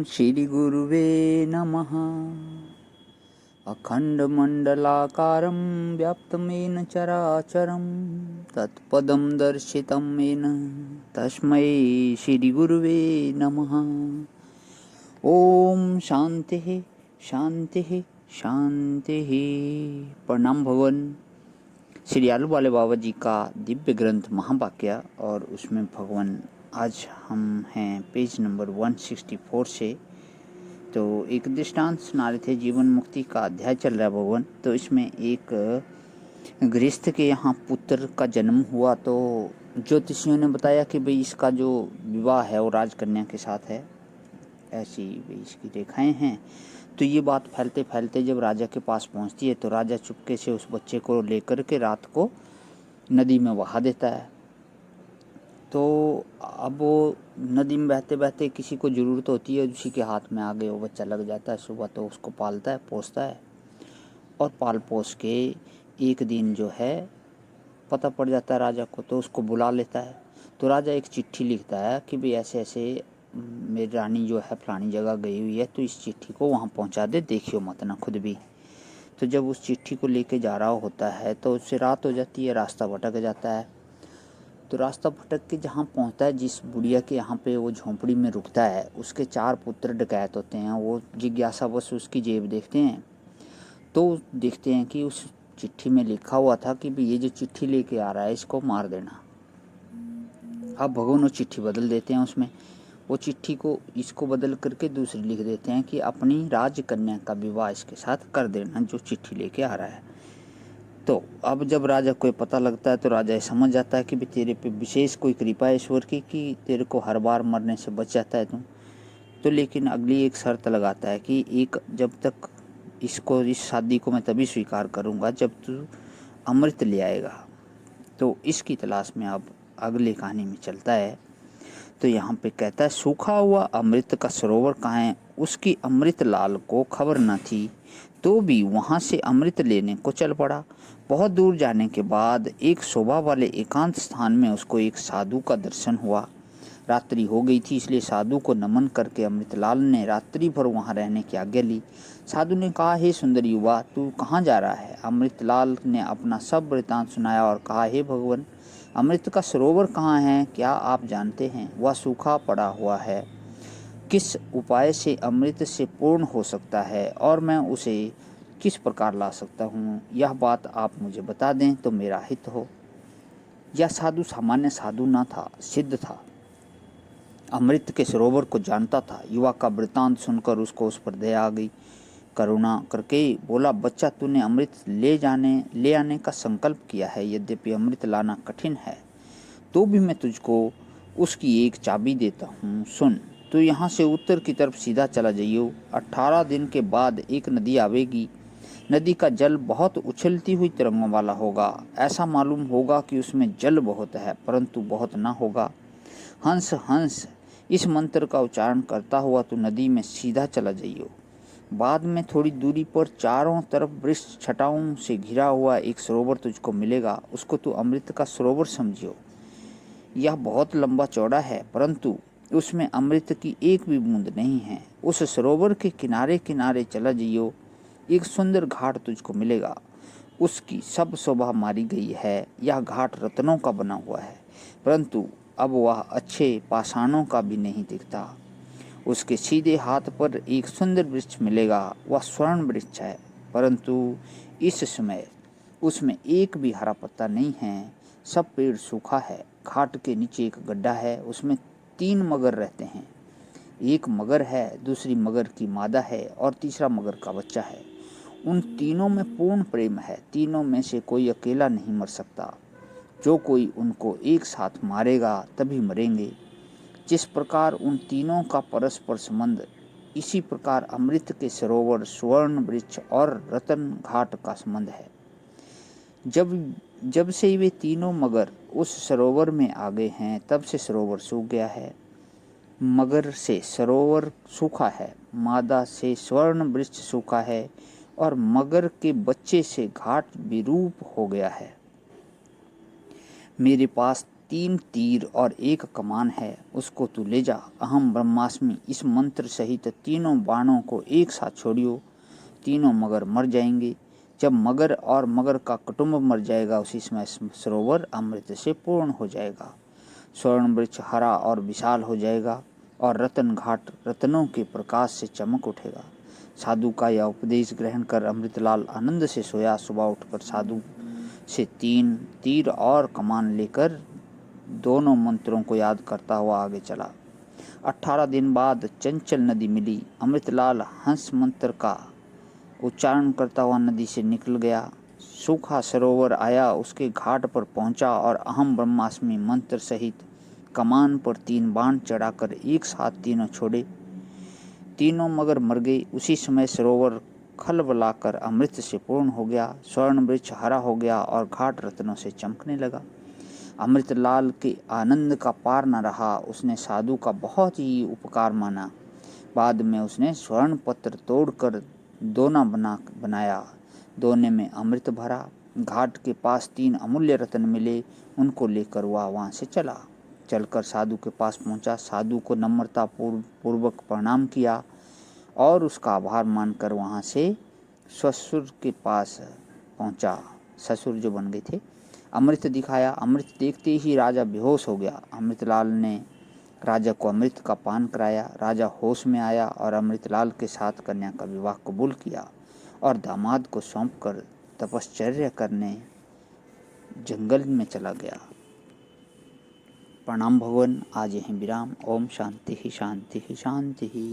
श्रीगुरुवे नमः। अखण्डमण्डलाकारं व्याप्तमेन चराचरं तत्पदं दर्शितं येन तस्मै श्रीगुरुवे नमः। ओम शांतिः शांतिः शांतिः। प्रणाम भगवान। श्री आलू वाले बाबा जी का दिव्य ग्रंथ महावाक्य, और उसमें भगवान आज हम हैं पेज नंबर 164 से। तो एक दृष्टांत सुना रहे थे, जीवन मुक्ति का अध्याय चल रहा है भगवान। तो इसमें एक गृहस्थ के यहाँ पुत्र का जन्म हुआ, तो ज्योतिषियों ने बताया कि भाई इसका जो विवाह है वो राजकन्या के साथ है, ऐसी भी इसकी रेखाएं हैं। तो ये बात फैलते फैलते जब राजा के पास पहुंचती है, तो राजा चुपके से उस बच्चे को लेकर के रात को नदी में बहा देता है। तो अब वो नदी में बहते बहते किसी को ज़रूरत होती है, उसी के हाथ में आगे वो बच्चा लग जाता है। सुबह तो उसको पालता है, पोसता है, और पाल पोस के एक दिन जो है पता पड़ जाता है राजा को, तो उसको बुला लेता है। तो राजा एक चिट्ठी लिखता है कि भाई ऐसे ऐसे मेरी रानी जो है फलानी जगह गई हुई है, तो इस चिट्ठी को वहाँ पहुँचा दे, देखियो मत ना खुद भी। तो जब उस चिट्ठी को लेके जा रहा होता है तो उससे रात हो जाती है, रास्ता भटक जाता है। तो रास्ता भटक के जहाँ पहुँचता है, जिस बुढ़िया के यहाँ पे वो झोंपड़ी में रुकता है, उसके 4 पुत्र डकैत होते हैं। वो जिज्ञासावश उसकी जेब देखते हैं, तो देखते हैं कि उस चिट्ठी में लिखा हुआ था कि भाई ये जो चिट्ठी लेके आ रहा है इसको मार देना। अब भगवान वो चिट्ठी बदल देते हैं, उसमें वो चिट्ठी को इसको बदल करके दूसरी लिख देते हैं कि अपनी राजकन्या का विवाह इसके साथ कर देना जो चिट्ठी लेके आ रहा है। तो अब जब राजा को पता लगता है, तो राजा समझ जाता है कि भाई तेरे पे विशेष कोई कृपा है ईश्वर की कि तेरे को हर बार मरने से बच जाता है तू। तो लेकिन अगली एक शर्त लगाता है कि एक जब तक इस शादी को मैं तभी स्वीकार करूँगा जब तू अमृत ले आएगा। तो इसकी तलाश में अब अगली कहानी में चलता है। तो यहाँ पे कहता है, सूखा हुआ अमृत का सरोवर कहाँ है। उसकी अमृत लाल को खबर न थी, तो भी वहाँ से अमृत लेने को चल पड़ा। बहुत दूर जाने के बाद एक शोभा वाले एकांत स्थान में उसको एक साधु का दर्शन हुआ। रात्रि हो गई थी, इसलिए साधु को नमन करके अमृतलाल ने रात्रि भर वहाँ रहने की आज्ञा ली। साधु ने कहा, हे सुंदर युवा, तू कहाँ जा रहा है। अमृतलाल ने अपना सब वृतांत सुनाया और कहा, हे भगवान, अमृत का सरोवर कहाँ है, क्या आप जानते हैं। वह सूखा पड़ा हुआ है। किस उपाय से अमृत से पूर्ण हो सकता है और मैं उसे किस प्रकार ला सकता हूँ, यह बात आप मुझे बता दें तो मेरा हित हो। यह साधु सामान्य साधु न था, सिद्ध था, अमृत के सरोवर को जानता था। युवा का वृतांत सुनकर उसको उस पर दया आ गई। करुणा करके बोला, बच्चा, तूने अमृत ले आने का संकल्प किया है। यद्यपि अमृत लाना कठिन है, तो भी मैं तुझको उसकी एक चाबी देता हूँ। सुन, तू यहाँ से उत्तर की तरफ सीधा चला जाइयो। 18 दिन के बाद एक नदी आवेगी। नदी का जल बहुत उछलती हुई तरंगों वाला होगा। ऐसा मालूम होगा कि उसमें जल बहुत है, परंतु बहुत ना होगा। हंस हंस इस मंत्र का उच्चारण करता हुआ तू नदी में सीधा चला जाइयो। बाद में थोड़ी दूरी पर चारों तरफ वृक्ष छटाओं से घिरा हुआ एक सरोवर तुझको मिलेगा। उसको तू अमृत का सरोवर समझियो। यह बहुत लंबा चौड़ा है, परंतु उसमें अमृत की एक भी बूंद नहीं है। उस सरोवर के किनारे किनारे चला जाइयो। एक सुंदर घाट तुझको मिलेगा। उसकी सब शोभा मारी गई है। यह घाट रत्नों का बना हुआ है, परंतु अब वह अच्छे पाषाणों का भी नहीं दिखता। उसके सीधे हाथ पर एक सुंदर वृक्ष मिलेगा। वह स्वर्ण वृक्ष है, परंतु इस समय उसमें एक भी हरा पत्ता नहीं है। सब पेड़ सूखा है। घाट के नीचे एक गड्ढा है, उसमें 3 मगर रहते हैं। एक मगर है, दूसरी मगर की मादा है और तीसरा मगर का बच्चा है। उन तीनों में पूर्ण प्रेम है। तीनों में से कोई अकेला नहीं मर सकता। जो कोई उनको एक साथ मारेगा तभी मरेंगे। जिस प्रकार उन तीनों का परस्पर संबंध, इसी प्रकार अमृत के सरोवर, स्वर्ण वृक्ष और रतन घाट का संबंध है। जब से वे तीनों मगर उस सरोवर में आ गए हैं, तब से सरोवर सूख गया है। मगर से सरोवर सूखा है, मादा से स्वर्ण वृक्ष सूखा है, और मगर के बच्चे से घाट विरूप हो गया है। मेरे पास 3 तीर और 1 कमान है, उसको तू ले जा। अहम ब्रह्मास्मि इस मंत्र सहित तीनों बाणों को एक साथ छोड़ियो, तीनों मगर मर जाएंगे। जब मगर और मगर का कुटुंब मर जाएगा, उसी समय सरोवर अमृत से पूर्ण हो जाएगा। स्वर्ण वृक्ष हरा और विशाल हो जाएगा और रतन घाट रत्नों के प्रकाश से चमक उठेगा। साधु का यह उपदेश ग्रहण कर अमृतलाल आनंद से सोया। सुबह उठकर साधु से 3 तीर और कमान लेकर दोनों मंत्रों को याद करता हुआ आगे चला। 18 दिन बाद चंचल नदी मिली। अमृतलाल हंस मंत्र का उच्चारण करता हुआ नदी से निकल गया। सूखा सरोवर आया, उसके घाट पर पहुंचा और अहम ब्रह्मास्मि मंत्र सहित कमान पर 3 बाण चढ़ाकर एक साथ तीनों छोड़े। तीनों मगर मर गए। उसी समय सरोवर खलबलाकर अमृत से पूर्ण हो गया। स्वर्ण वृक्ष हरा हो गया और घाट रत्नों से चमकने लगा। अमृतलाल के आनंद का पार न रहा। उसने साधु का बहुत ही उपकार माना। बाद में उसने स्वर्ण पत्र तोड़कर दोना बनाया। दोने में अमृत भरा। घाट के पास 3 अमूल्य रत्न मिले, उनको लेकर वह वहाँ से चला। चलकर साधु के पास पहुंचा। साधु को नम्रता पूर्वक प्रणाम किया और उसका आभार मानकर वहाँ से ससुर के पास पहुंचा। ससुर जो बन गए थे। अमृत दिखाया। अमृत देखते ही राजा बेहोश हो गया। अमृतलाल ने राजा को अमृत का पान कराया। राजा होश में आया और अमृतलाल के साथ कन्या का विवाह कबूल किया और दामाद को सौंपकर तपश्चर्या करने जंगल में चला गया। प्रणाम भगवान। आज यहीं विराम। ओम शांति ही शांति ही शांति ही।